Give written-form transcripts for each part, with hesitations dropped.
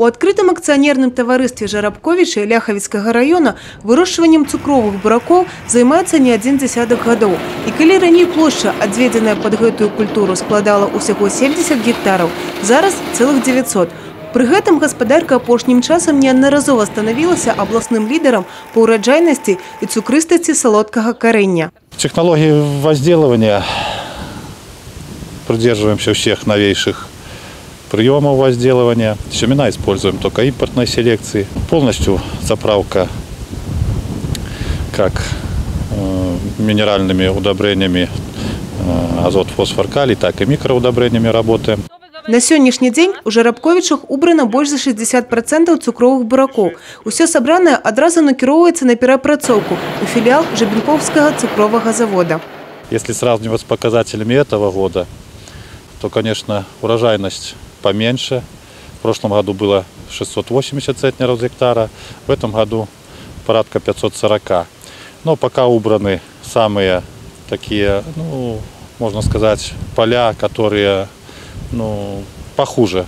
У адкрытым акцыянерным таварыстве Жарабковіча Ляхавіцкага района вырощваннем цукровых буракоў займаецца не адзін дзесятак гадоў. І калі раней плошча, адведзеная пад гэтую культуру, складала ўсяго 70 гектараў, зараз цэлых 900. Пры гэтым гаспадарка апошнім часам неаднаразова станавілася абласным лідарам па ўраджайнасці і цукрыстасці салодкага карэння. Технологии возделывания придерживаемся всех новейших приемов возделывания. Семена используем только импортной селекции. Полностью заправка как минеральными удобрениями азот, фосфор, калий, так и микроудобрениями работаем. На сённяшні дзень у Жарабковічах убрана больш за 60% цукровых буракоў. Усё сабранае адразу накіроўваецца на перапрацоўку у філіал Жабенковскага цукровага завода. Если сравнивать с показателями этого года, то, конечно, урожайность поменьше. В прошлом году было 680 центнеров с гектара, в этом году порядка 540. Но пока убраны самые такие, можно сказать, поля, которые похуже.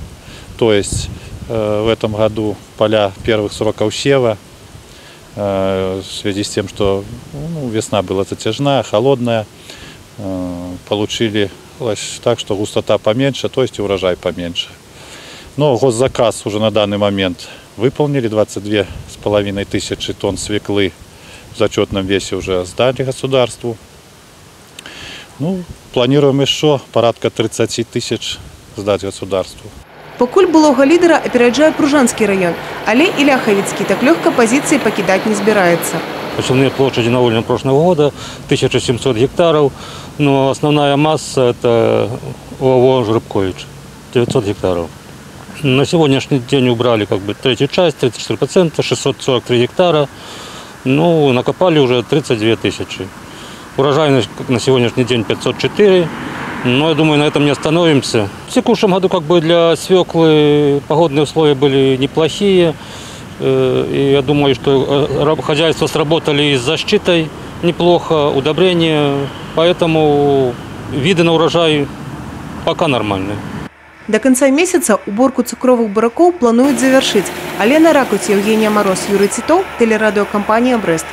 То есть в этом году поля первых сроков сева, в связи с тем, что весна была затяжная, холодная, получили так, что густота поменьше, то есть и урожай поменьше. Но госзаказ уже на данный момент выполнили, 22,5 тысячи тонн свеклы в зачетном весе уже сдали государству. Планируем еще порядка 30 тысяч сдать государству. Пакуль былога лідара апераджае Пружанскі район, але і Ляхавіцкі так лёгка пазіцыі пакідаць не збіраецца. Посевные площади на уровне прошлого года 1700 гектаров, но основная масса это ОАО «Жарабкович» 900 гектаров. На сегодняшний день убрали третью часть, 34%, 643 гектара, накопали уже 32 тысячи. Урожайность на сегодняшний день 504, но я думаю, на этом не остановимся. В текущем году для свеклы погодные условия были неплохие. И я думаю, что хозяйства сработали с защитой неплохо, удобрения, поэтому виды на урожай пока нормальные. До конца месяца уборку цукровых буракоў плануюць завяршыць. Алена Ракуць, Евгения Мороз, Юрий Титов, телерадиокомпания «Брест».